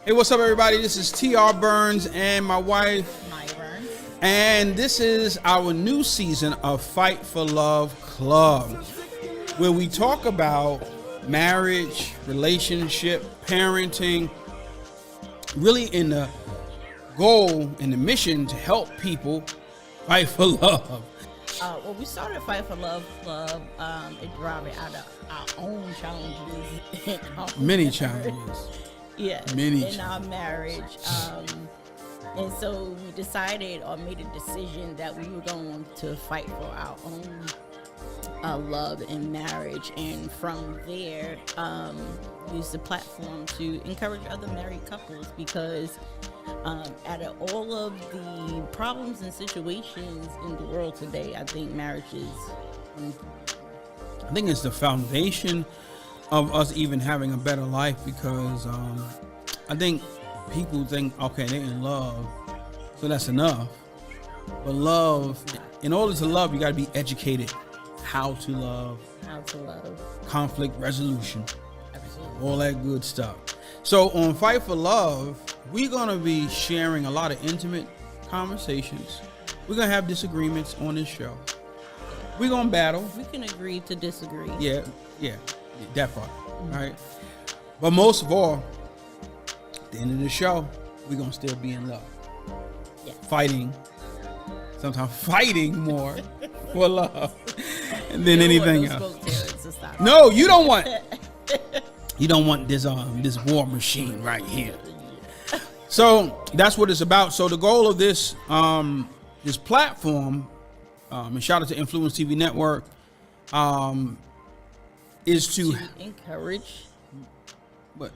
Hey, what's up, everybody? This is TR Burns and my wife, Maya Burns. and this is our new season of Fight for Love Club, where we talk about marriage, relationship, parenting, really in the goal and the mission to help people fight for love. Well, we started Fight for Love Club. It derived out of our own challenges. Many challenges. Yeah, Many in our marriage. And so we decided or made a decision that we were going to fight for our own love and marriage. And from there, use the platform to encourage other married couples because out of all of the problems and situations in the world today, I think marriage is I think it's the foundation of us even having a better life because I think people think, okay, they're in love, so that's enough. But love, in order to love, you got to be educated how to love, conflict resolution, absolutely all that good stuff. So on Fight for Love, we're going to be sharing a lot of intimate conversations. We're going to have disagreements on this show. We're going to battle. we can agree to disagree. Yeah, that part. All right. But most of all, at the end of the show, we're going to still be in love. Yeah. Fighting, sometimes fighting more for love than anything else. No, you don't want. You don't want this war machine right here. So that's what it's about. So the goal of this this platform, and shout out to Influence TV Network, is to encourage what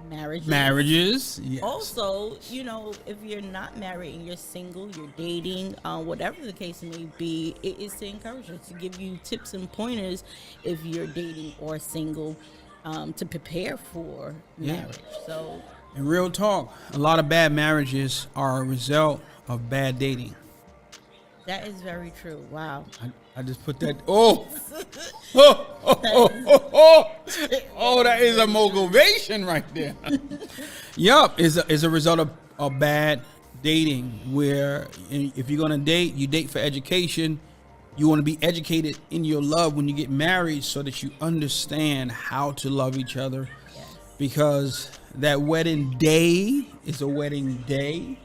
marriages. Yes. Also, if you're not married and you're single, you're dating, whatever the case may be, it is to encourage you, to give you tips and pointers if you're dating or single, to prepare for marriage. So, in real talk, a lot of bad marriages are a result of bad dating. that is very true. Wow. I just put that. Oh, that is a motivation right there. Yup, is a result of bad dating. Where if you're gonna date, you date for education. You want to be educated in your love when you get married, so that you understand how to love each other. Yes. Because that wedding day is a wedding day,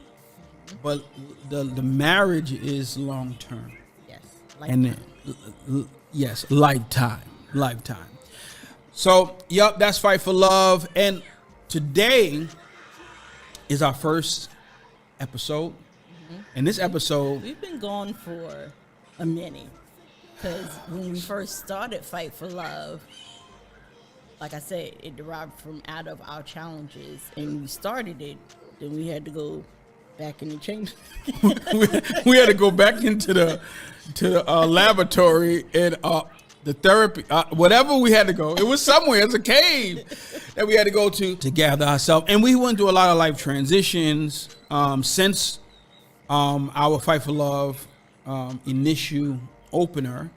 but the marriage is long term. Yes. And yes, lifetime. So, yep, that's Fight for Love. And today is our first episode. And this episode, We've been going for a minute because when we first started Fight for Love, like I said, it derived from out of our challenges, and we started it. Then we had to go back in the chamber. we had to go back into the laboratory and the therapy, whatever we had to go. It was somewhere. It's a cave that we had to go to gather ourselves. And we went through a lot of life transitions since our Fight for Love initial opener.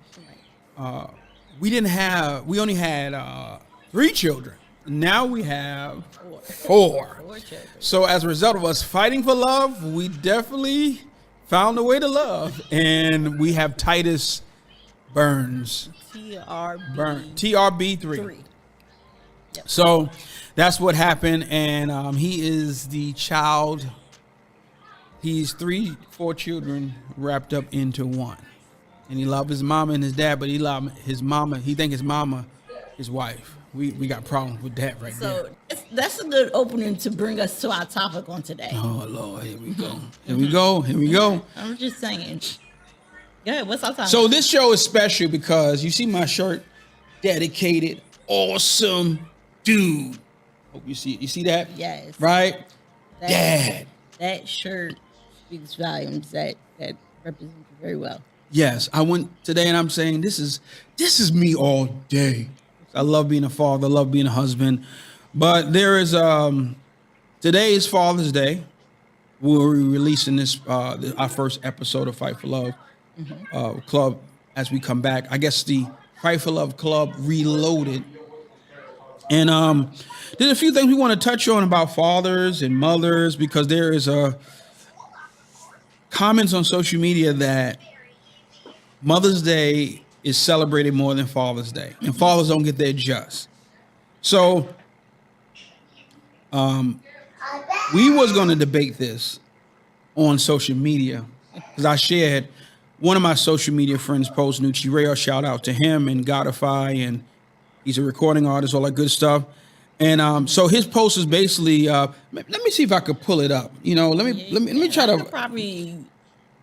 We only had 3 children. Now we have 4. Children. So as a result of us fighting for love, we definitely found a way to love. And we have Titus Burns. TRB3. Yep. So that's what happened. And he is the child. He's 4 children wrapped up into one. And he loved his mama and his dad, but he loved his mama. He think his mama, his wife. We got problems with that right there. So that's a good opening to bring us to our topic on today. Oh, Lord, here we go. I'm just saying. Go ahead, what's our topic? So this show is special because you see my shirt, dedicated, awesome dude. Hope you see that? Yes. Right? Dad. That shirt speaks volumes. That represents you very well. Yes, I went today and I'm saying this is me all day. I love being a father, I love being a husband. But there is today is Father's Day. We're releasing this our first episode of Fight for Love Club as we come back. I guess the Fight for Love Club Reloaded And there's a few things we want to touch on about fathers and mothers, because there is comments on social media that Mother's Day is celebrated more than Father's Day, and fathers don't get their just. So we was going to debate this on social media, because I shared one of my social media friends post, Nucci Rayo, shout out to him, and Godify, and he's a recording artist, all that good stuff. And so his post is basically, let me see if I could pull it up. You know, let me try to probably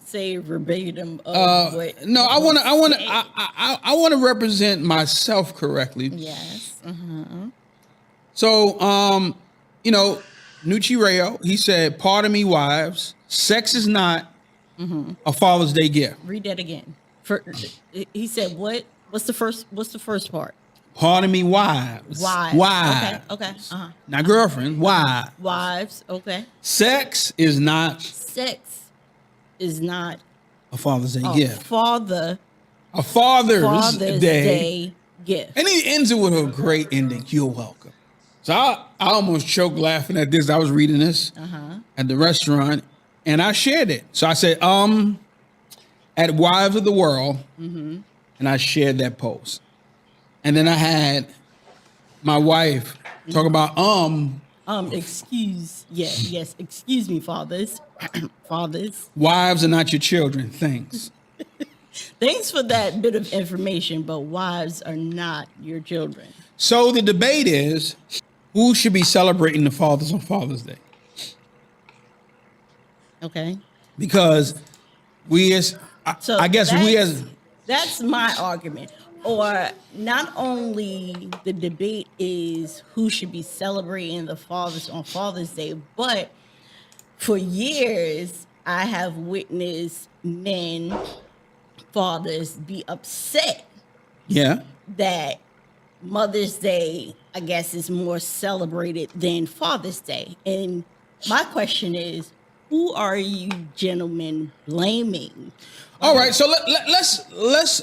say verbatim of what. No, I want to represent myself correctly. Yes. Uh-huh. So, you know, Nucci Rayo, he said, "Pardon me, wives, sex is not a Father's Day gift." Read that again. He said, "What? What's the first part?" Pardon me, wives. Wives. Okay. Uh-huh. Not girlfriends. Wives. Wives. Okay. Sex is not a Father's Day gift. A Father's Day gift. And he ends it with a great ending. You're welcome. So I almost choked laughing at this. I was reading this at the restaurant, and I shared it. So I said, at Wives of the World, and I shared that post. And then I had my wife talk about excuse me, fathers. Wives are not your children. Thanks. Thanks for that bit of information, but wives are not your children. So the debate is, who should be celebrating the fathers on Father's Day? Okay. Because that's my argument. Or not only the debate is who should be celebrating the fathers on Father's Day, but for years I have witnessed fathers be upset. Yeah. That Mother's Day, I guess, is more celebrated than Father's Day. And my question is, who are you gentlemen blaming? All right, so let's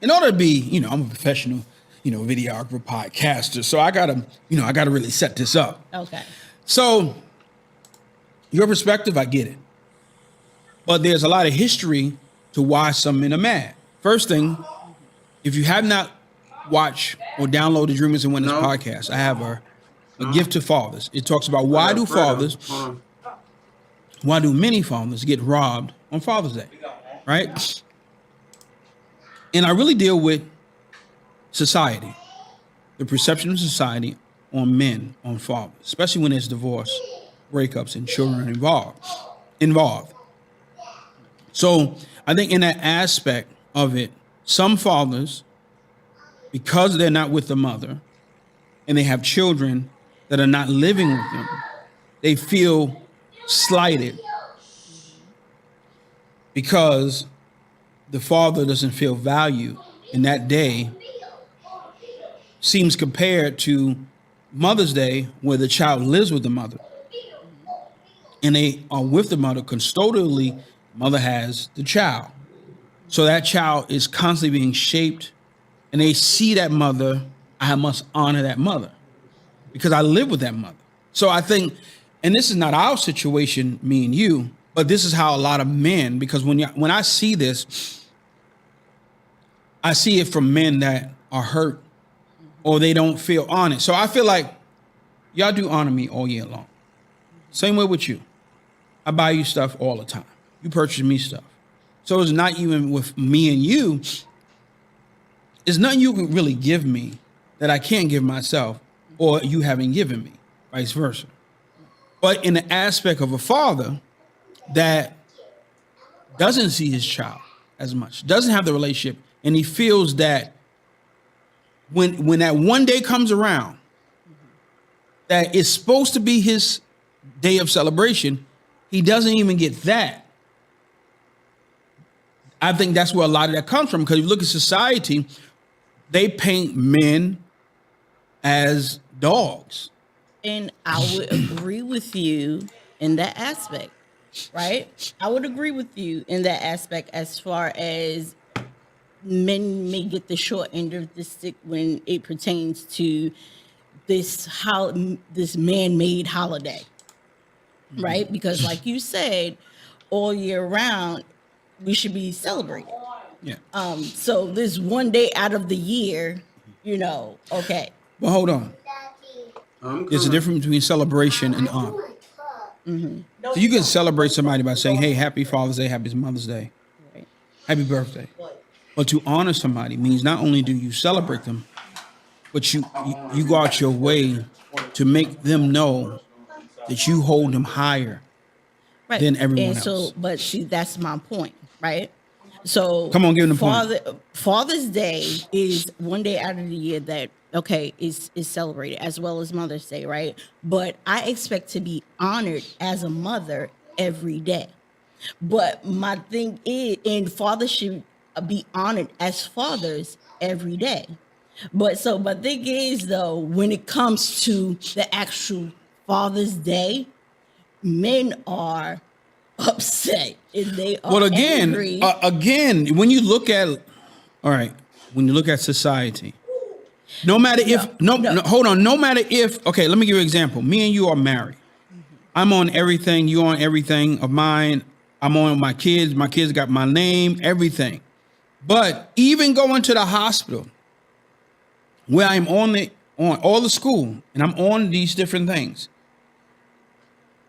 in order to be, I'm a professional, videographer, podcaster, so I gotta really set this up. Okay. So your perspective, I get it, but there's a lot of history to why some men are mad. First thing, if you have not watched or downloaded Dreamers and Winners podcast, I have a gift to fathers. It talks about why do many fathers get robbed on Father's Day, right? And I really deal with society, the perception of society on men, on fathers, especially when there's divorce, breakups, and children involved. So I think in that aspect of it, some fathers, because they're not with the mother and they have children that are not living with them, they feel slighted because the father doesn't feel value in that day seems compared to Mother's Day, where the child lives with the mother and they are with the mother custodially. Mother has the child, so that child is constantly being shaped, and they see that mother. I must honor that mother because I live with that mother. So I think, and this is not our situation, me and you, but this is how a lot of men, because when I see this, I see it from men that are hurt or they don't feel honored. So I feel like y'all do honor me all year long. Same way with you. I buy you stuff all the time. You purchase me stuff. So it's not even with me and you. It's nothing you can really give me that I can't give myself or you haven't given me, vice versa. But in the aspect of a father that doesn't see his child as much, doesn't have the relationship, and he feels that when that one day comes around, that it's supposed to be his day of celebration, he doesn't even get that. I think that's where a lot of that comes from, because if you look at society, they paint men as dogs. And I would agree with you in that aspect, right? I would agree with you in that aspect as far as men may get the short end of the stick when it pertains to this man-made holiday, right? Because like you said, all year round we should be celebrated. Yeah. So this one day out of the year, okay. But hold on. There's a difference between celebration and honor. So you can celebrate somebody by saying, hey, happy Father's Day, happy Mother's Day, Right. happy birthday. But to honor somebody means not only do you celebrate them, but you go out your way to make them know that you hold them higher Right. than everyone and else. so, but see, that's my point, right? So Come on, give them the point. Father's Day is one day out of the year that is celebrated, as well as Mother's Day, right? But I expect to be honored as a mother every day. But my thing is, and fathers should be honored as fathers every day. But so my thing is, though, when it comes to the actual Father's Day, men are upset and they are angry. Again, when you look at, when you look at society, no matter no matter if, okay, let me give you an example. Me and you are married. I'm on everything. You on everything of mine. I'm on my kids. My kids got my name, everything. But even going to the hospital, where I'm on all the school and I'm on these different things,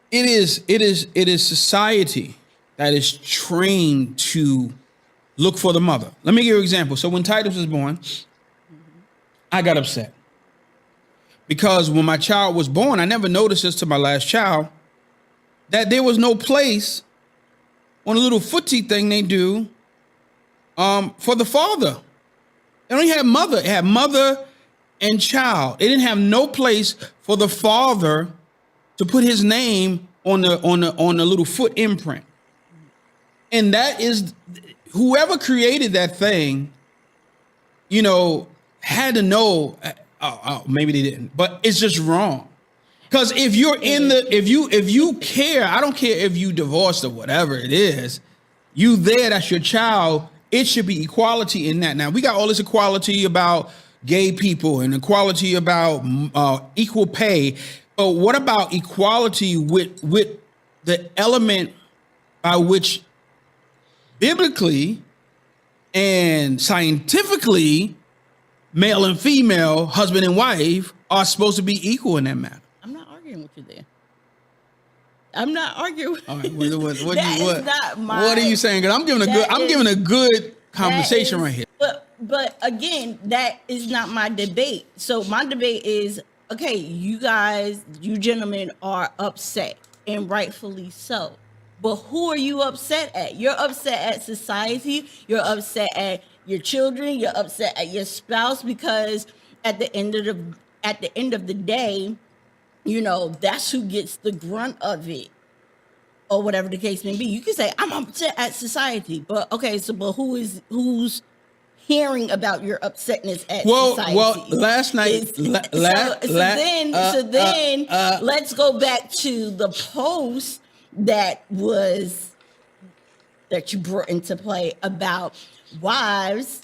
it is society that is trained to look for the mother. Let me give you an example. So when Titus was born, I got upset because when my child was born, I never noticed this to my last child, that there was no place on a little footsie thing they do for the father. They only had mother. It had mother and child. It didn't have no place for the father to put his name on the little foot imprint. And that is, whoever created that thing, had to know. Maybe they didn't, but it's just wrong. Because if you're if you care, I don't care if you divorced or whatever it is, you there, that's your child. It should be equality in that. Now we got all this equality about gay people and equality about equal pay. But what about equality with the element by which biblically and scientifically male and female, husband and wife, are supposed to be equal in that matter? I'm not arguing with you there. I'm not arguing. All right, what are you saying? Because I'm giving a good conversation right here. But again, that is not my debate. So my debate is, okay, you gentlemen are upset, and rightfully so. But who are you upset at? You're upset at society. You're upset at your children. You're upset at your spouse, because at the end of the day, that's who gets the grunt of it, or whatever the case may be. You can say, I'm upset at society, but who's hearing about your upsetness at society? Well, last night, let's go back to the post that you brought into play about wives.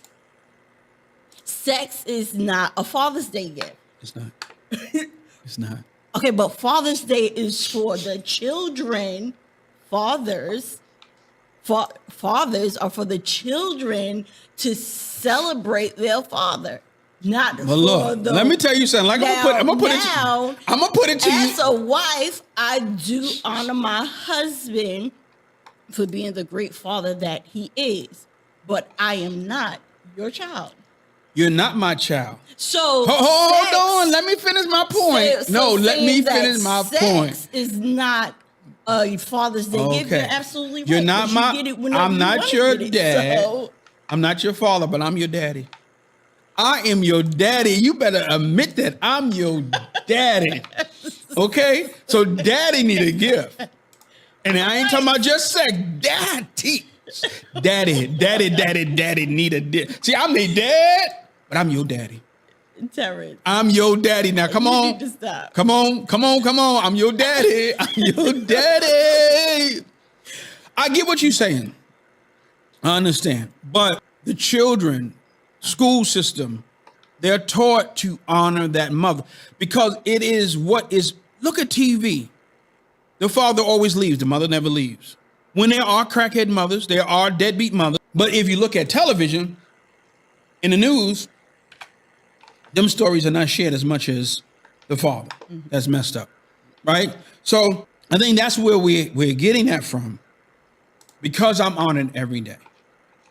Sex is not a Father's Day gift. It's not. It's not. Okay, but Father's Day is for the children. Fathers are for the children to celebrate their father, not well, look, let me tell you something. Like, I'm gonna put it to you. As a wife, I do honor my husband for being the great father that he is, but I am not your child. You're not my child. So hold on. Let me finish my point. Let me finish my point. Is not a Father's Day gift. You're absolutely right. You're not I'm not your dad. So. I'm not your father, but I'm your daddy. I am your daddy. You better admit that I'm your daddy. Okay? So daddy need a gift. And I ain't talking about just sex. Daddy need a gift. See, I'm the dad, but I'm your daddy. Terrence. I'm your daddy. Now, come on. Need to stop. Come on. I'm your daddy. I'm your daddy. I get what you're saying. I understand. But the children, school system, They're taught to honor that mother because it is what is. Look at TV. The father always leaves. The mother never leaves. When there are crackhead mothers, there are deadbeat mothers. But if you look at television, in the news, them stories are not shared as much as the father. That's messed up, right? So I think that's where we're getting that from, because I'm honored every day,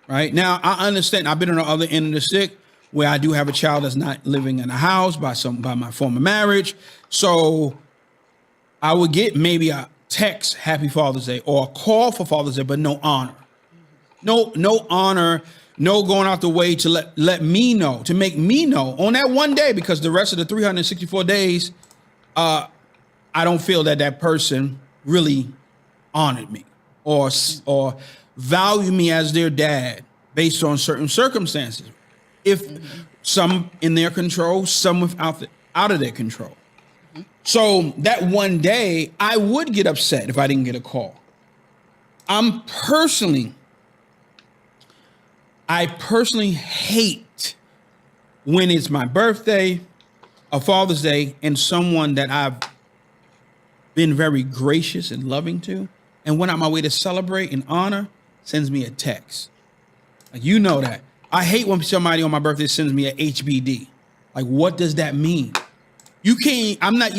right? Now, I understand. I've been on the other end of the stick where I do have a child that's not living in a house by my former marriage. So I would get maybe a text, Happy Father's Day, or a call for Father's Day, but no honor. No honor, no going out the way to let me know, to make me know on that one day, because the rest of the 364 days, I don't feel that person really honored me or value me as their dad based on certain circumstances. If some in their control, some out of their control. So that one day, I would get upset if I didn't get a call. I personally hate when it's my birthday, a Father's Day, and someone that I've been very gracious and loving to, and went out my way to celebrate and honor, sends me a text. Like, you know that. I hate when somebody on my birthday sends me a HBD. Like, what does that mean? You can't. I'm not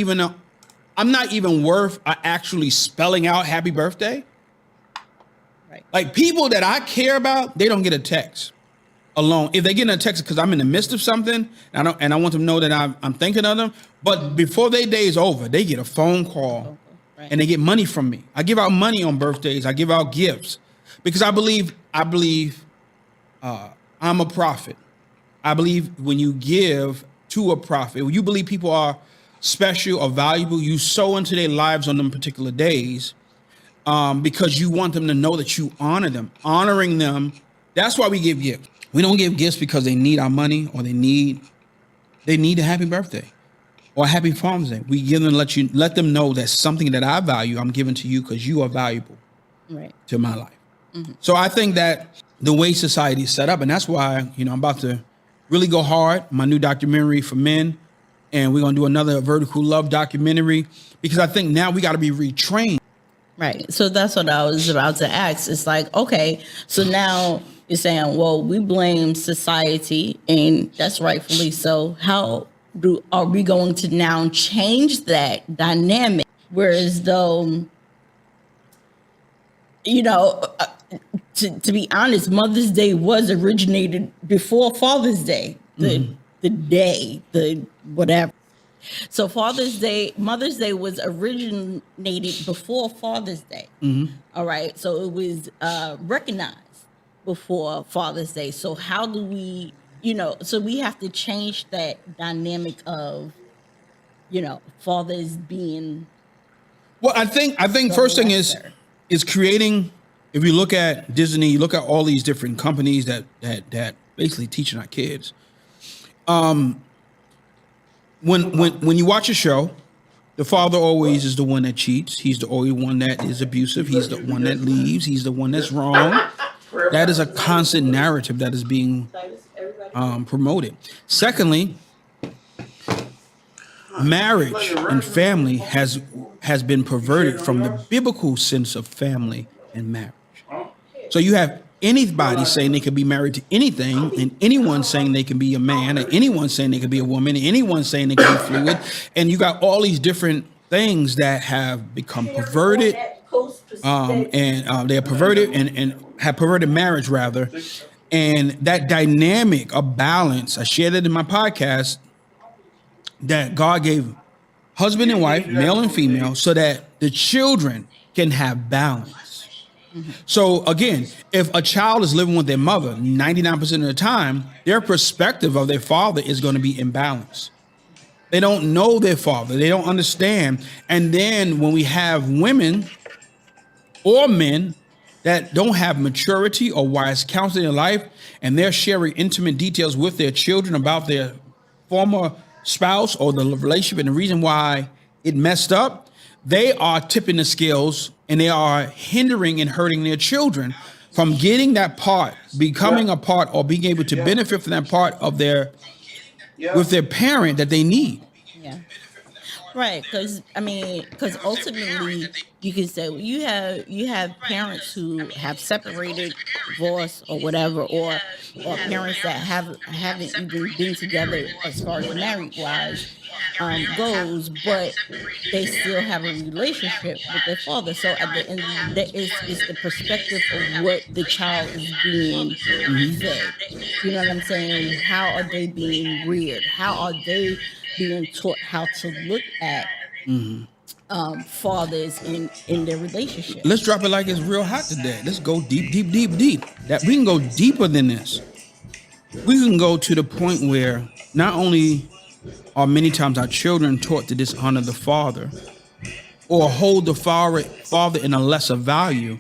even worth actually spelling out happy birthday. Right. Like, people that I care about, they don't get a text alone. If they get a text because I'm in the midst of something, and I want them to know that I'm thinking of them. But before their day is over, they get a phone call, right, and they get money from me. I give out money on birthdays. I give out gifts because I believe I'm a prophet. I believe when you give to a prophet, when you believe people are special or valuable, you sow into their lives on them particular days, because you want them to know that you honor them. Honoring them, that's why we give gifts. We don't give gifts because they need our money or they need a happy birthday or a happy Father's Day. We give them, let them know that something that I value, I'm giving to you because you are valuable, right, to my life. Mm-hmm. So I think that the way society is set up, and that's why, I'm about to really go hard, my new documentary for men, and we're going to do another vertical love documentary, because I think now we got to be retrained. Right. So that's what I was about to ask. It's like, okay, so now you're saying, well, we blame society, and that's rightfully so. How are we going to now change that dynamic? Whereas though, to be honest, Mother's Day was originated before Father's Day, the day, the whatever. So Mother's Day was originated before Father's Day. Mm-hmm. All right. So it was recognized before Father's Day. So how do we, so we have to change that dynamic of, fathers being. Well, I think first thing is creating. If you look at Disney, you look at all these different companies that basically teaching our kids. When you watch a show, the father always is the one that cheats. He's the only one that is abusive. He's the one that leaves. He's the one that's wrong. That is a constant narrative that is being promoted. Secondly, marriage and family has been perverted from the biblical sense of family and marriage. So you have anybody saying they can be married to anything, and anyone saying they can be a man, and anyone saying they can be a woman, and anyone saying they can be fluid, and you got all these different things that have become perverted, and they are perverted and have perverted marriage rather, and that dynamic of balance. I shared it in my podcast that God gave husband and wife, male and female, so that the children can have balance. So again, if a child is living with their mother 99% of the time, their perspective of their father is going to be imbalanced. They don't know their father. They don't understand. And then when we have women or men that don't have maturity or wise counsel in life, and they're sharing intimate details with their children about their former spouse or the relationship and the reason why it messed up, they are tipping the scales, and they are hindering and hurting their children from getting that part, becoming a part, or being able to benefit from that part of their with their parent that they need. Yeah. Right, because ultimately you can say you have parents who have separated, divorced, or whatever, or parents that haven't even been together as far as married wise goes, but they still have a relationship with their father. So at the end of the day, it's the perspective of what the child is being fed. You know what I'm saying? How are they being reared? How are they being taught how to look at fathers in their relationship? Let's drop it like it's real hot today. Let's go deep, deep, deep, deep. That we can go deeper than this. We can go to the point where not only are many times our children taught to dishonor the father or hold the father in a lesser value,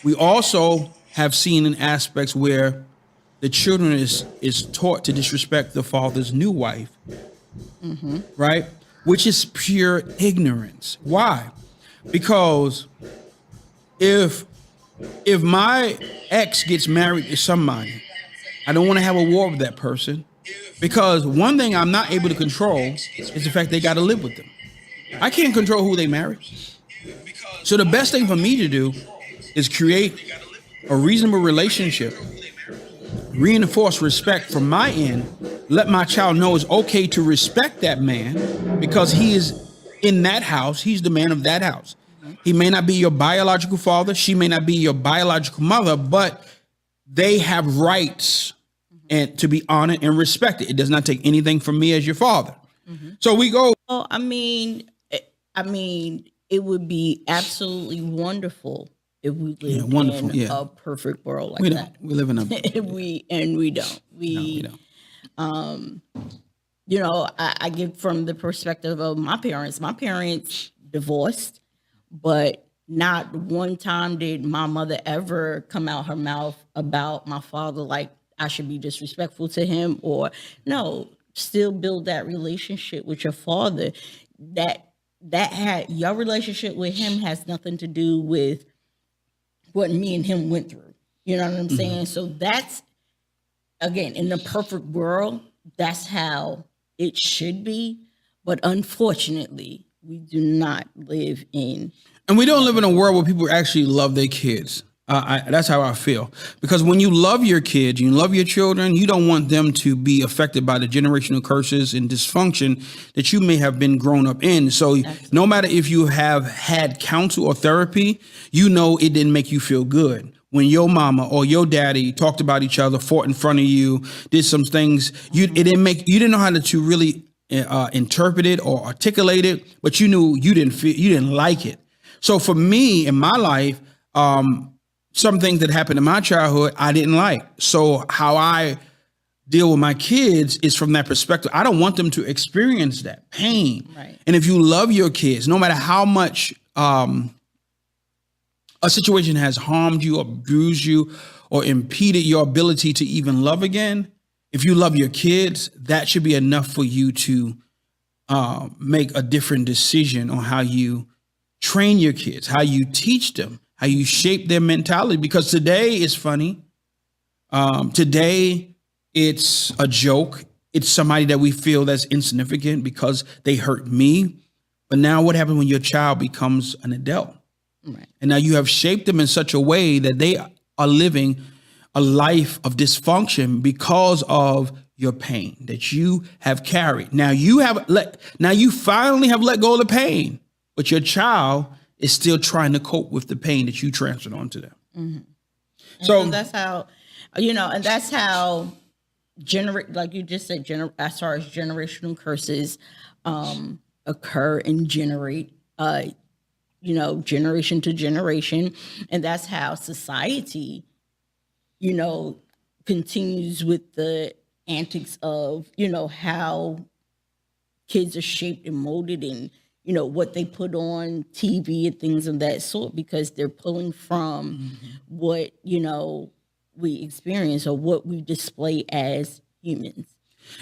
we also have seen in aspects where the children is taught to disrespect the father's new wife, right? Which is pure ignorance. Why? Because if my ex gets married to somebody, I don't want to have a war with that person, because one thing I'm not able to control is the fact they got to live with them. I can't control who they marry. So the best thing for me to do is create a reasonable relationship, reinforce respect from my end, let my child know it's okay to respect that man because he is in that house. He's the man of that house. He may not be your biological father. She may not be your biological mother, but they have rights and to be honored and respected. It does not take anything from me as your father. So we go. Well, I mean, it would be absolutely wonderful if we lived in a perfect world like that. We live in a we don't. We don't. I get from the perspective of my parents. My parents divorced, but not one time did my mother ever come out her mouth about my father like I should be disrespectful to him, or no, still build that relationship with your father. That had your relationship with him has nothing to do with what me and him went through. You know what I'm saying? So that's, again, in the perfect world, that's how it should be. But unfortunately, we do not live in. And we don't live in a world where people actually love their kids. That's how I feel. Because when you love your kids, you love your children, you don't want them to be affected by the generational curses and dysfunction that you may have been grown up in. So no matter if you have had counsel or therapy, you know it didn't make you feel good. When your mama or your daddy talked about each other, fought in front of you, did some things, you didn't know how to really interpret it or articulate it, but you knew you didn't like it. So for me in my life, some things that happened in my childhood I didn't like. So how I deal with my kids is from that perspective. I don't want them to experience that pain. Right. And if you love your kids, no matter how much a situation has harmed you, abused you, or impeded your ability to even love again, if you love your kids, that should be enough for you to make a different decision on how you train your kids, how you teach them, how you shape their mentality. Because today is funny. Today it's a joke. It's somebody that we feel that's insignificant because they hurt me. But now what happens when your child becomes an adult? Right. And now you have shaped them in such a way that they are living a life of dysfunction because of your pain that you have carried. Now you finally have let go of the pain, but your child is still trying to cope with the pain that you transferred onto them. Mm-hmm. So that's how, and that's how like you just said, as far as generational curses occur and generate, generation to generation. And that's how society, continues with the antics of, how kids are shaped and molded and, what they put on TV and things of that sort, because they're pulling from what, we experience or what we display as humans.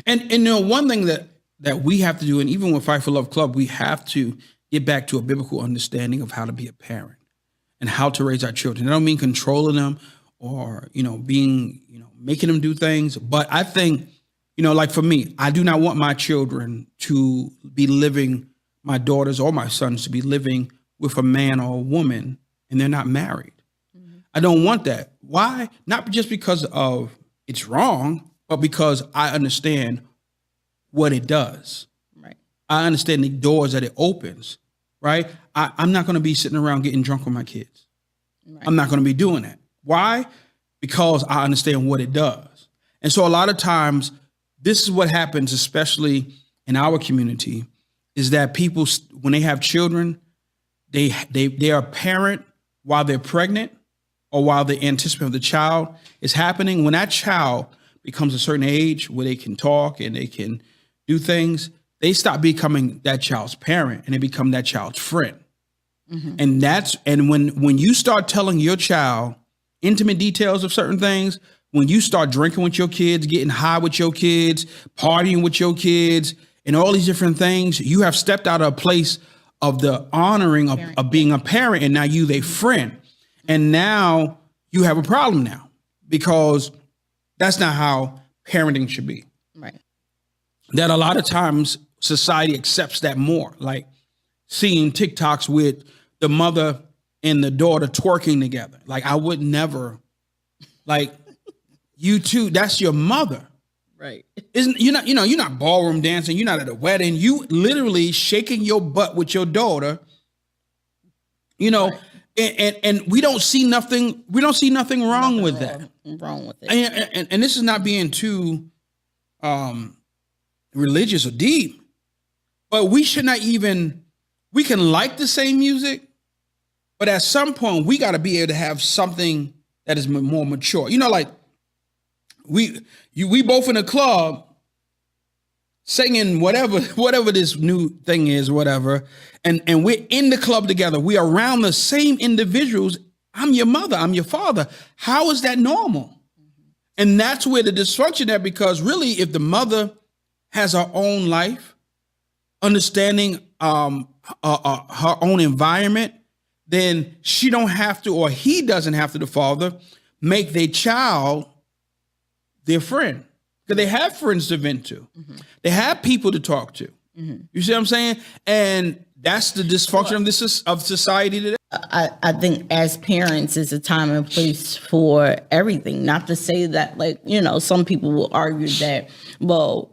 And one thing that we have to do, and even with Fight for Love Club, we have to get back to a biblical understanding of how to be a parent and how to raise our children. I don't mean controlling them or, making them do things, but I think, like for me, I do not want my children to be living, my daughters or my sons to be living with a man or a woman and they're not married. I don't want that. Why? Not just because of it's wrong, but because I understand what it does. Right. I understand the doors that it opens, right? I'm not going to be sitting around getting drunk with my kids. Right. I'm not going to be doing that. Why? Because I understand what it does. And so a lot of times, this is what happens, especially in our community, is that people, when they have children, they are a parent while they're pregnant or while they anticipate the child is happening. When that child becomes a certain age where they can talk and they can do things, they stop becoming that child's parent and they become that child's friend. And when you start telling your child intimate details of certain things, when you start drinking with your kids, getting high with your kids, partying with your kids, and all these different things, you have stepped out of a place of the honoring of being a parent, and now you their friend. And now you have a problem now because that's not how parenting should be. Right. That a lot of times society accepts that more, like seeing TikToks with the mother and the daughter twerking together. Like I would never, like you two, that's your mother. Right. You're not ballroom dancing. You're not at a wedding. You literally shaking your butt with your daughter, right. And we don't see nothing. We don't see nothing wrong with that. Wrong with it. And this is not being too religious or deep, but we should not even. We can like the same music, but at some point we got to be able to have something that is more mature. Like we both in a club singing whatever this new thing is, whatever. And we're in the club together. We are around the same individuals. I'm your mother. I'm your father. How is that normal? And that's where the dysfunction there, because really, if the mother has her own life, understanding her own environment, then she don't have to, or he doesn't have to, the father, make their child their friend. Because they have friends to vent to. They have people to talk to. You see what I'm saying? And that's the dysfunction of society today. I think as parents, it's a time and place for everything. Not to say that, some people will argue that, well,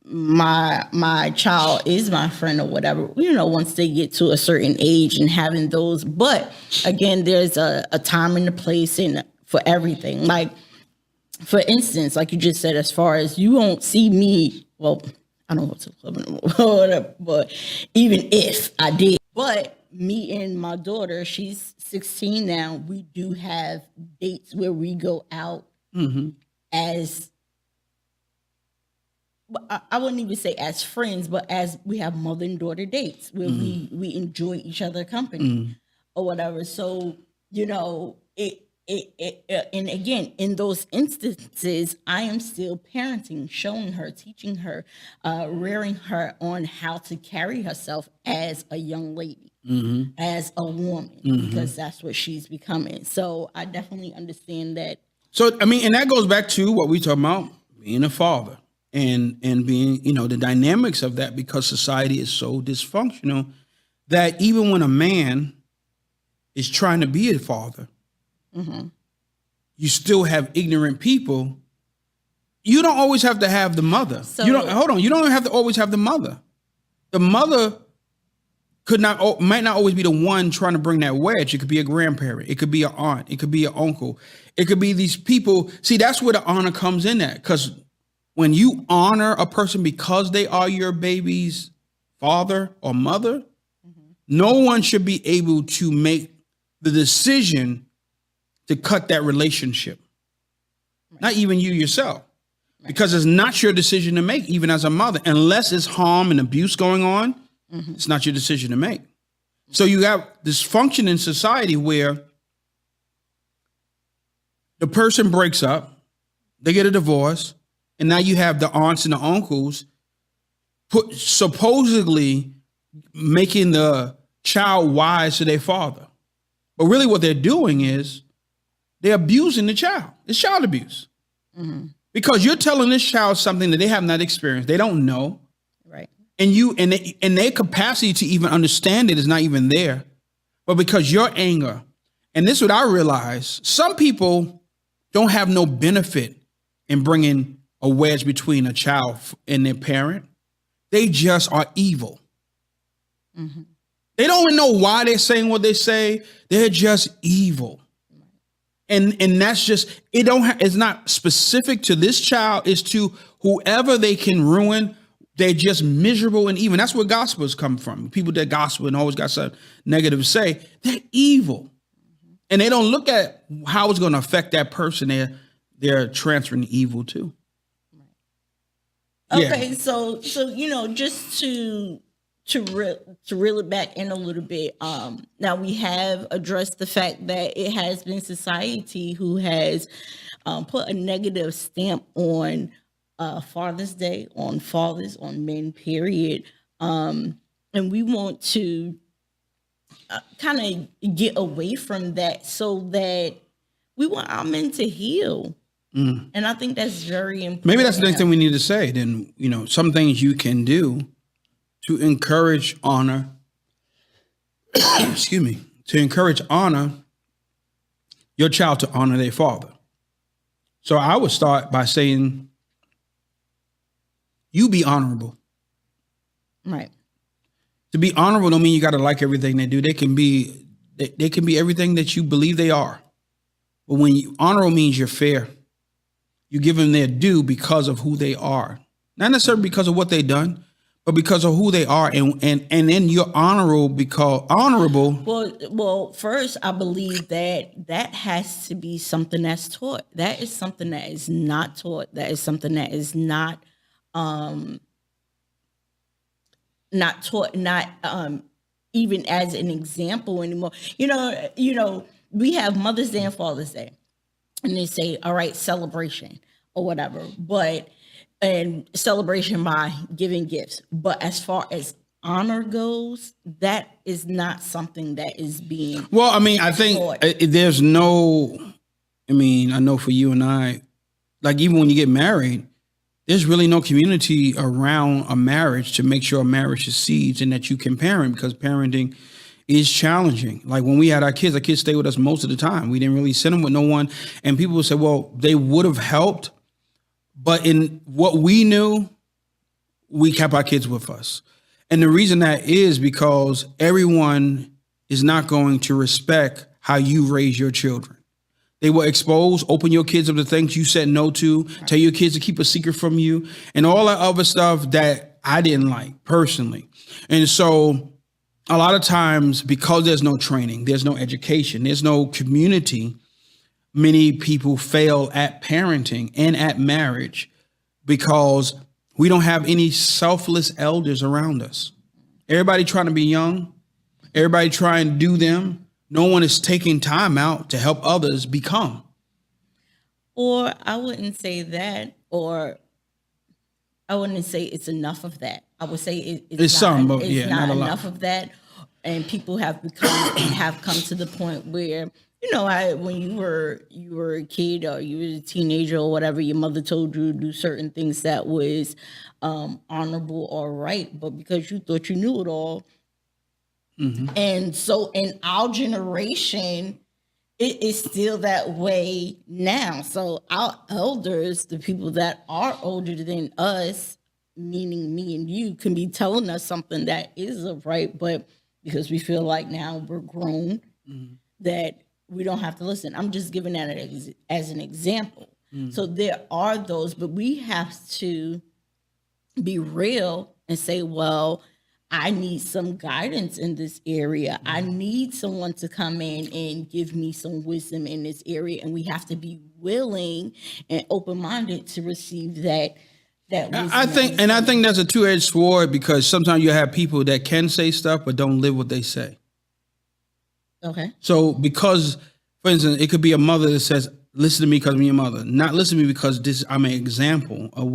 my child is my friend or whatever, once they get to a certain age and having those. But again, there's a time and a place for everything. Like, for instance, like you just said, as far as you won't see me, well, I don't go to the club anymore, but even if I did, but me and my daughter, she's 16 now, we do have dates where we go out as, I wouldn't even say as friends, but as we have mother and daughter dates where we enjoy each other's company or whatever. So, and again, in those instances, I am still parenting, showing her, teaching her, rearing her on how to carry herself as a young lady, as a woman, because that's what she's becoming. So I definitely understand that. So, and that goes back to what we talk about, being a father and being, the dynamics of that, because society is so dysfunctional that even when a man is trying to be a father, you still have ignorant people. You don't always have to have the mother. So, you don't have to always have the mother. The mother might not always be the one trying to bring that wedge. It could be a grandparent. It could be an aunt. It could be an uncle. It could be these people. See, that's where the honor comes in at. Because when you honor a person because they are your baby's father or mother, no one should be able to make the decision to cut that relationship. Not even you yourself. Because it's not your decision to make, even as a mother. Unless it's harm and abuse going on, it's not your decision to make. So you have this function in society where the person breaks up, they get a divorce, and now you have the aunts and the uncles supposedly making the child wise to their father. But really what they're doing is they're abusing the child. It's child abuse. Because you're telling this child something that they have not experienced. They don't know. Right. And their capacity to even understand it is not even there. But because your anger, and this is what I realize, some people don't have no benefit in bringing a wedge between a child and their parent. They just are evil. Mm-hmm. They don't even know why they're saying what they say. They're just evil. And that's just, it's not specific to this child. It's to whoever they can ruin. They're just miserable and evil. That's where gospels come from. People that gospel and always got something negative to say, they're evil. And they don't look at how it's going to affect that person they're transferring evil to. Okay, yeah. So just to reel it back in a little bit. Now we have addressed the fact that it has been society who has put a negative stamp on Father's Day, on fathers, on men, period. And we want to kind of get away from that so that we want our men to heal. Mm. And I think that's very important. Maybe that's the next thing we need to say. Then, some things you can do to encourage honor, excuse me, to encourage honor your child to honor their father. So I would start by saying, you be honorable. Right. To be honorable don't mean you got to like everything they do. They can be everything that you believe they are. But when honorable means you're fair. You give them their due because of who they are. Not necessarily because of what they've done, but because of who they are, and then you're honorable. Well, first, I believe that has to be something that's taught. That is something that is not taught. That is something that is not taught, not even as an example anymore. We have Mother's Day and Father's Day, and they say, all right, celebration or whatever, and celebration by giving gifts. But as far as honor goes, that is not something that is being I think there's no, I know for you and I, like even when you get married, there's really no community around a marriage to make sure a marriage succeeds and that you can parent, because parenting is challenging. Like when we had our kids stayed with us most of the time. We didn't really send them with no one. And people would say, well, they would have helped. But in what we knew, we kept our kids with us. And the reason that is because everyone is not going to respect how you raise your children. They will expose, open your kids up to things you said no to, tell your kids to keep a secret from you, and all that other stuff that I didn't like personally. And so a lot of times, because there's no training, there's no education, there's no community, many people fail at parenting and at marriage because we don't have any selfless elders around us. Everybody trying to be young, everybody trying to do them. No one is taking time out to help others become. Or I wouldn't say that, or I wouldn't say it's enough of that. I would say it's not enough of that. And people have come to the point where, when you were a kid or you were a teenager or whatever, your mother told you to do certain things that was honorable or right, but because you thought you knew it all. Mm-hmm. And so in our generation, it is still that way now. So our elders, the people that are older than us, meaning me and you, can be telling us something that is right, but because we feel like now we're grown, mm-hmm. that we don't have to listen. I'm just giving that as an example. Mm-hmm. So there are those, but we have to be real and say, well, I need some guidance in this area. Mm-hmm. I need someone to come in and give me some wisdom in this area. And we have to be willing and open-minded to receive that wisdom. I think that's a two-edged sword, because sometimes you have people that can say stuff but don't live what they say. Okay. So because, for instance, it could be a mother that says, listen to me because I'm your mother. Not listen to me because I'm an example of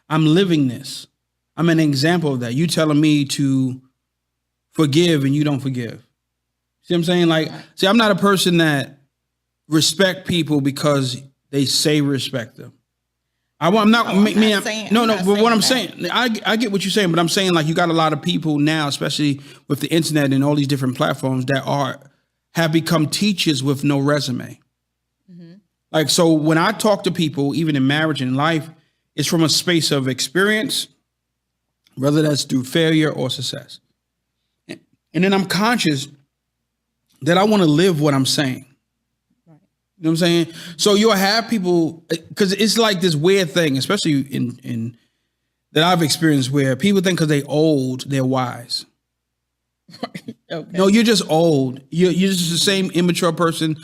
I'm living this. I'm an example of that. You telling me to forgive and you don't forgive. See what I'm saying? I'm not a person that respect people because they say respect them. I'm not saying but what I'm that. saying, I get what you're saying, but I'm saying like you got a lot of people now, especially with the internet and all these different platforms that have become teachers with no resume. Mm-hmm. Like, so when I talk to people, even in marriage and life, it's from a space of experience, whether that's through failure or success. And then I'm conscious that I want to live what I'm saying. You know what I'm saying? So you'll have people, because it's like this weird thing, especially in that I've experienced, where people think because they old, they're wise. Okay. No, you're just old. You're just the same immature person,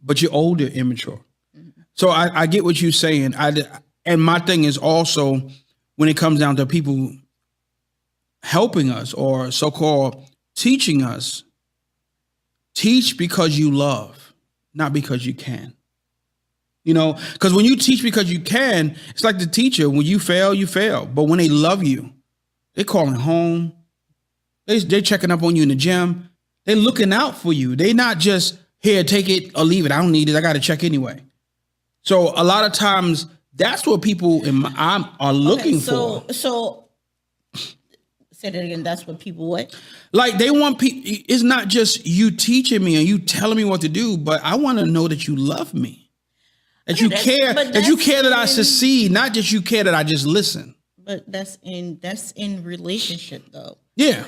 but you're older, immature. Mm-hmm. So I get what you're saying. And my thing is also, when it comes down to people helping us or so-called teaching us, teach because you love. Not because you can. You know, because when you teach because you can, it's like the teacher. When you fail, you fail. But when they love you, they're calling home. They're checking up on you in the gym. They're looking out for you. They're not just, here, take it or leave it. I don't need it. I got to check anyway. So a lot of times, that's what people are looking for. So say that again. That's what people what? Like they want people. It's not just you teaching me and you telling me what to do, but I want to know that you love me, that you care, that I succeed, not just you care that I just listen. But that's in relationship though. Yeah.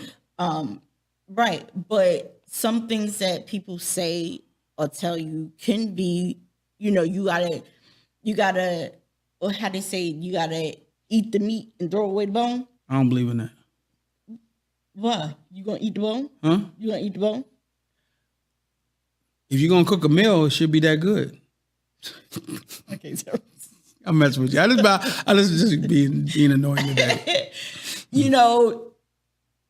Right. But some things that people say or tell you can be, you know, you gotta, or how they say, you gotta eat the meat and throw away the bone. I don't believe in that. Why? You gonna eat the bone? Huh? You gonna eat the bone? If you're gonna cook a meal, it should be that good. Okay, so I'm messing with you. I just being annoying today. You know,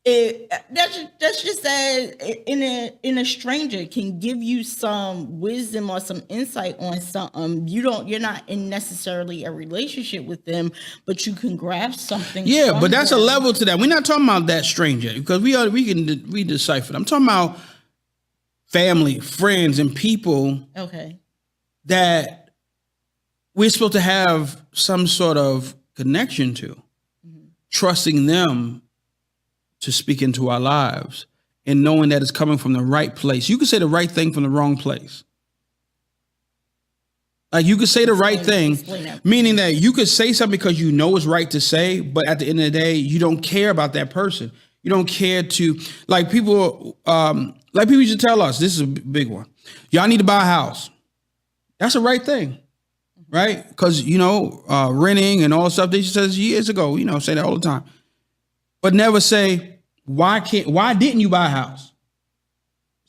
that's just that in a stranger can give you some wisdom or some insight on something. You're not in necessarily a relationship with them, but you can grasp something. Yeah, but that's a level to that. We're not talking about that stranger because we decipher. I'm talking about family, friends, and people. Okay. That we're supposed to have some sort of connection to, trusting them to speak into our lives and knowing that it's coming from the right place. You can say the right thing from the wrong place. Like you could say the right thing, meaning that you could say something because you know it's right to say, but at the end of the day, you don't care about that person. You don't care to, like people used to tell us, this is a big one. Y'all need to buy a house. That's the right thing, right? Because, you know, renting and all that stuff, they said years ago, you know, say that all the time. But never say, why didn't you buy a house?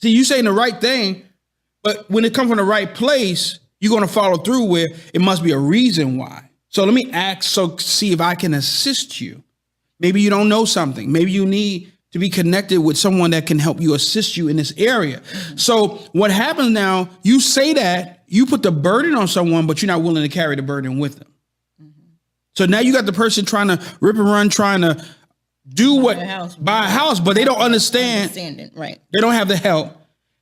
See, you saying the right thing, but when it comes from the right place, you're going to follow through where it must be a reason why. So let me see if I can assist you. Maybe you don't know something. Maybe you need to be connected with someone that can help you assist you in this area. Mm-hmm. So what happens now, you say that, you put the burden on someone, but you're not willing to carry the burden with them. Mm-hmm. So now you got the person trying to rip and run, trying to buy a house, but they don't understand. Right. They don't have the help.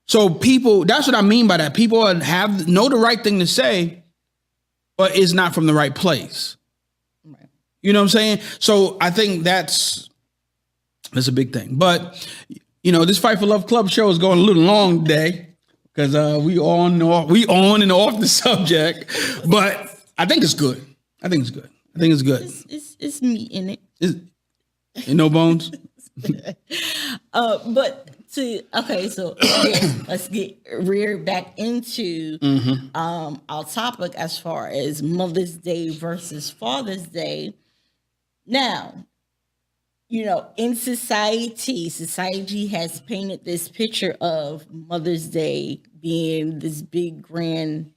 So people, that's what I mean by that. People know the right thing to say, but it's not from the right place. Right. You know what I'm saying? So I think that's a big thing. But, you know, this Fight for Love Club show is going a little long today because we on and off the subject. But I think it's good. It's meat in it. And no bones. So again, let's get reared back into our topic as far as Mother's Day versus Father's Day. Now, you know, in society has painted this picture of Mother's Day being this big grand,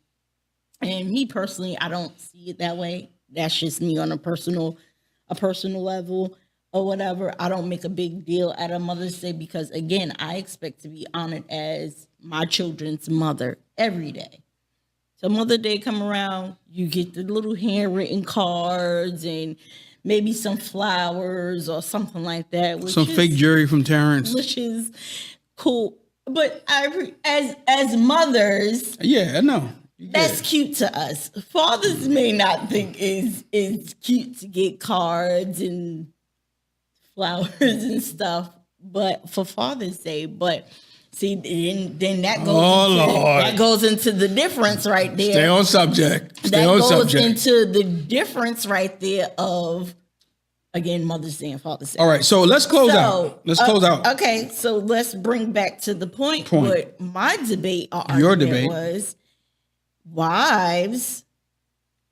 and me personally, I don't see it that way. That's just me on a personal level. Or whatever, I don't make a big deal out of Mother's Day because, again, I expect to be honored as my children's mother every day. So Mother's Day come around, you get the little handwritten cards and maybe some flowers or something like that. Some fake jewelry from Terrence. Which is cool. But as mothers... Yeah, I know. That's cute to us. Fathers may not think is cute to get cards and flowers and stuff, but for Father's Day. But see, then that goes into the difference right there. Stay on subject. That goes into the difference right there of, again, Mother's Day and Father's Day. All right, so let's close out. Let's close out. Okay, so let's bring back to the point. What my debate or argument was, wives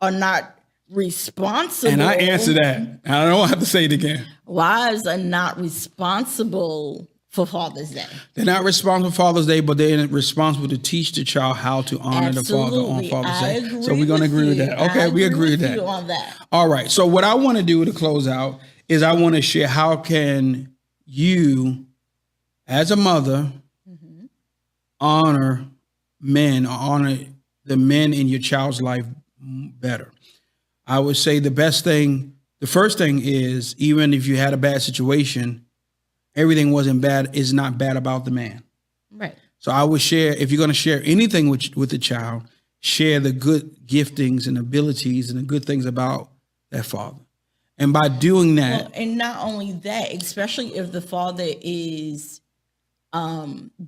are not responsible. And I answer that. I don't have to say it again. Wives are not responsible for Father's Day. They're not responsible for Father's Day, but they're responsible to teach the child how to honor the father on Father's Day. So we're going to agree with that. Okay, we agree with that. On that. All right. So what I want to do to close out is I want to share how can you, as a mother, honor men, or honor the men in your child's life better. I would say the first thing is, even if you had a bad situation, everything wasn't bad, is not bad about the man. Right. So I would share, if you're going to share anything with the child, share the good giftings and abilities and the good things about that father. And by doing that. Well, and not only that, especially if the father is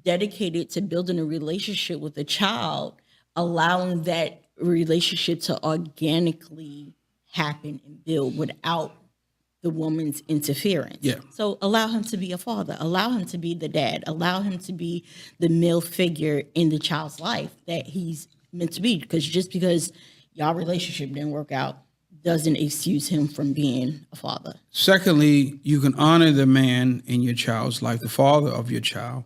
dedicated to building a relationship with the child, allowing that relationship to organically happen and build without the woman's interference. Yeah. So allow him to be a father, allow him to be the dad, allow him to be the male figure in the child's life that he's meant to be. Because just because y'all relationship didn't work out doesn't excuse him from being a father. Secondly, you can honor the man in your child's life, the father of your child,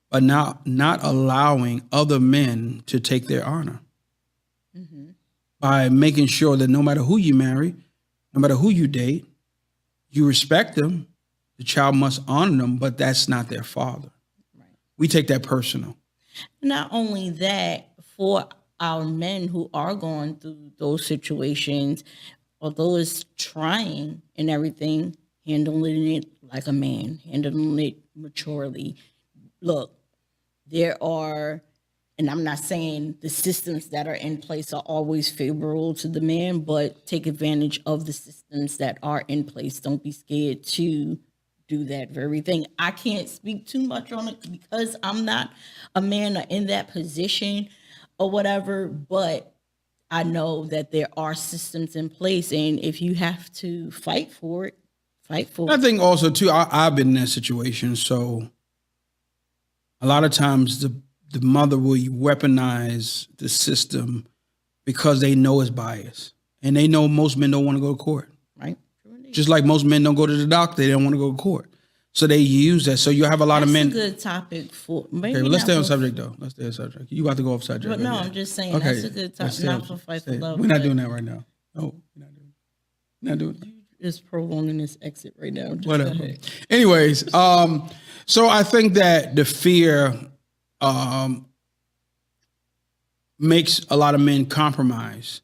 but not allowing other men to take their honor. By making sure that no matter who you marry, no matter who you date, you respect them. The child must honor them, but that's not their father. Right. We take that personal. Not only that, for our men who are going through those situations, although it's trying and everything, handling it like a man, handling it maturely. Look, there are, and I'm not saying the systems that are in place are always favorable to the man, but take advantage of the systems that are in place. Don't be scared to do that very thing. I can't speak too much on it because I'm not a man or in that position or whatever, but I know that there are systems in place, and if you have to fight for it, fight for it. I think also, too, I've been in that situation, so a lot of times the mother will weaponize the system because they know it's biased. And they know most men don't want to go to court. Right. Just like most men don't go to the doctor, they don't want to go to court. So they use that. So you have a lot of men. That's a good topic for. Okay, but let's stay on subject, though. Let's stay on subject. You about to go off subject. But no, I'm just saying that's a good topic. Not for fight for love. We're not doing that right now. No, we're not doing it. Just prolonging this exit right now. Just whatever. Anyways, so I think that the fear makes a lot of men compromise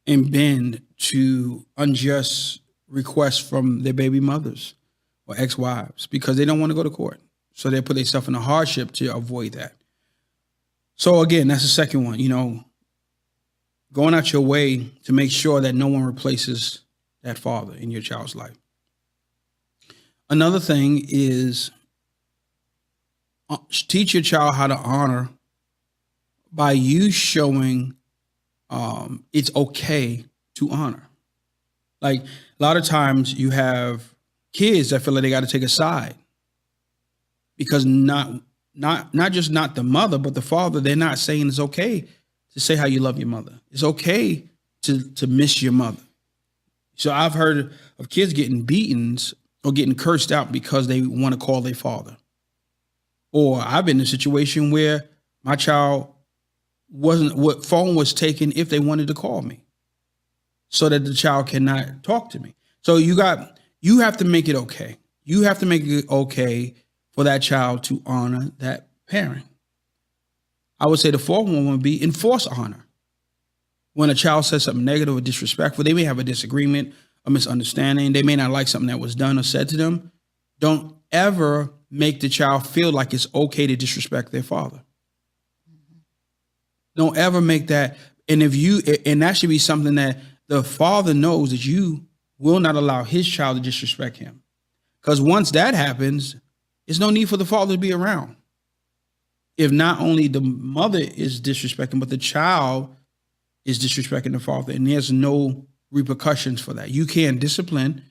and bend to unjust requests from their baby mothers or ex-wives because they don't want to go to court. So they put themselves in a hardship to avoid that. So again, that's the second one, going out your way to make sure that no one replaces that father in your child's life. Another thing is teach your child how to honor by you showing it's okay to honor. Like a lot of times you have kids that feel like they got to take a side because not just not the mother, but the father. They're not saying it's okay to say how you love your mother. It's okay to miss your mother. So I've heard of kids getting beatings or getting cursed out because they want to call their father. Or I've been in a situation where my child phone was taken if they wanted to call me so that the child cannot talk to me. So you have to make it okay. You have to make it okay for that child to honor that parent. I would say the fourth one would be enforce honor. When a child says something negative or disrespectful, they may have a disagreement, a misunderstanding. They may not like something that was done or said to them. Don't ever make the child feel like it's okay to disrespect their father. Don't ever make that. And that should be something that the father knows, that you will not allow his child to disrespect him. Because once that happens, there's no need for the father to be around. If not only the mother is disrespecting, but the child is disrespecting the father, and there's no repercussions for that. You can't discipline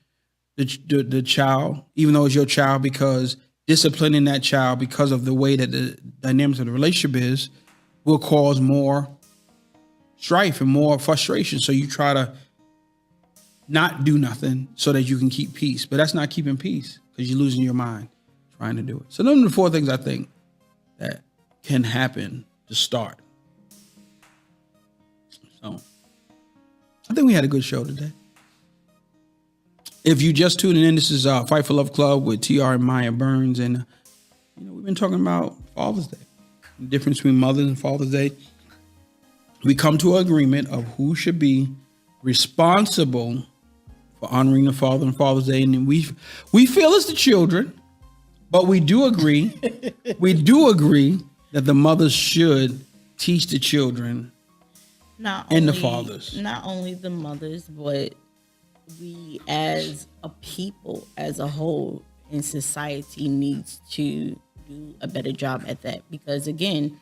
the child, even though it's your child, because disciplining that child because of the way that the dynamics of the relationship is will cause more strife and more frustration. So you try to not do nothing so that you can keep peace, but that's not keeping peace, because you're losing your mind trying to do it. So those are the 4 things I think that can happen to start. So I think we had a good show today. If you just tuning in, this is Fight for Love Club with TR and Maya Burns, and we've been talking about Father's Day, the difference between Mother's and Father's Day. We come to an agreement of who should be responsible for honoring the father on Father's Day, and we feel it's the children, but we do agree that the mothers should teach the children the fathers. Not only the mothers, but we as a people, as a whole in society, needs to do a better job at that. Because again,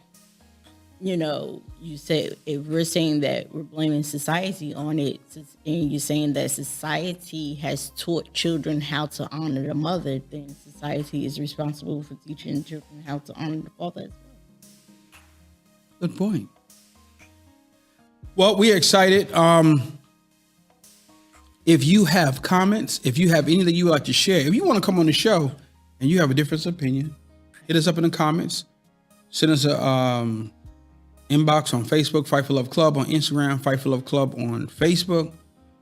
you said, if we're saying that we're blaming society on it, and you're saying that society has taught children how to honor the mother, then society is responsible for teaching children how to honor the father as well. Good point. Well, we're excited. If you have comments, if you have anything you would like to share, if you want to come on the show and you have a different opinion, hit us up in the comments. Send us a inbox on Facebook, Fight for Love Club, on Instagram, Fight for Love Club on Facebook.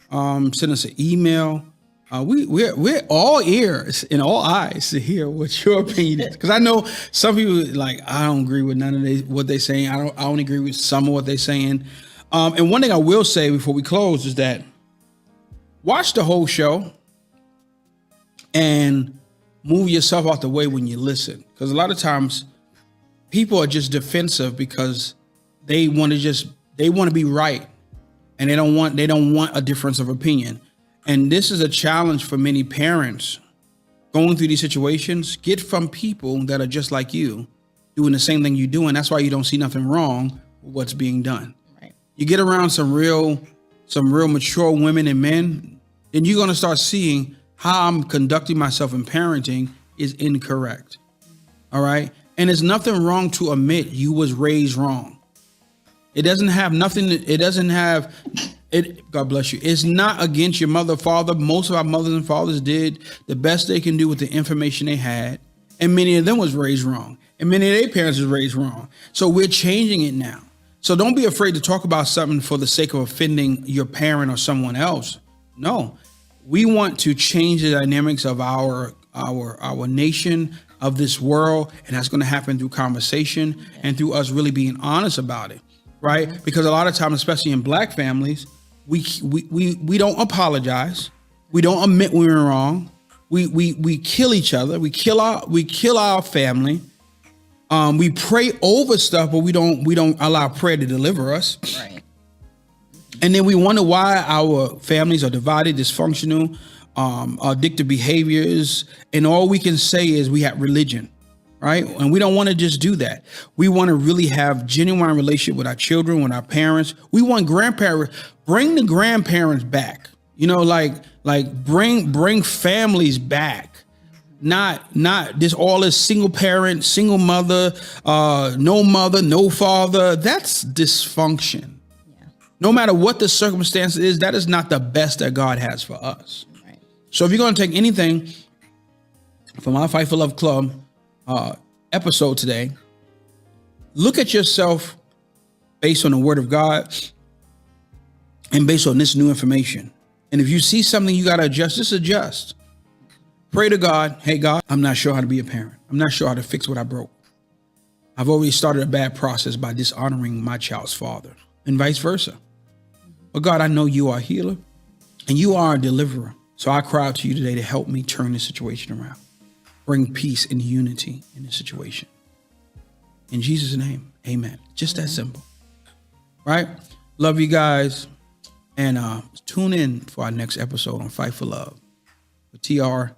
Send us an email. We're all ears and all eyes to hear what your opinion is, because I know some people I don't agree with none of what they're saying. I only agree with some of what they're saying. And one thing I will say before we close is that watch the whole show and move yourself out the way when you listen, because a lot of times people are just defensive because they want to be right, and they don't want a difference of opinion. And this is a challenge for many parents going through these situations. Get from people that are just like you, doing the same thing you do, and that's why you don't see nothing wrong with what's being done. Right. You get around some real mature women and men, then you're going to start seeing how I'm conducting myself in parenting is incorrect. All right. And there's nothing wrong to admit you was raised wrong. It doesn't have nothing. It doesn't have it. God bless you. It's not against your mother or father. Most of our mothers and fathers did the best they can do with the information they had. And many of them was raised wrong. And many of their parents was raised wrong. So we're changing it now. So don't be afraid to talk about something for the sake of offending your parent or someone else. No, we want to change the dynamics of our nation, of this world. And that's going to happen through conversation and through us really being honest about it. Right? Because a lot of times, especially in Black families, we don't apologize. We don't admit we were wrong. We kill each other. We kill our family. We pray over stuff, but we don't allow prayer to deliver us. Right. And then we wonder why our families are divided, dysfunctional, addictive behaviors, and all we can say is we have religion. Right. And we don't want to just do that. We want to really have genuine relationship with our children, with our parents. We want grandparents, bring the grandparents back, bring families back. Not this all this single parent, single mother, no father. That's dysfunction. Yeah. No matter what the circumstance is, that is not the best that God has for us. Right. So if you're going to take anything from our Fight for Love Club episode today, look at yourself based on the Word of God and based on this new information. And if you see something you got to adjust, just adjust. Pray to God. Hey, God, I'm not sure how to be a parent. I'm not sure how to fix what I broke. I've already started a bad process by dishonoring my child's father, and vice versa. But God, I know you are a healer and you are a deliverer. So I cry out to you today to help me turn this situation around. Bring peace and unity in this situation. In Jesus' name, amen. Just that simple. Right? Love you guys. And tune in for our next episode on Fight for Love with TR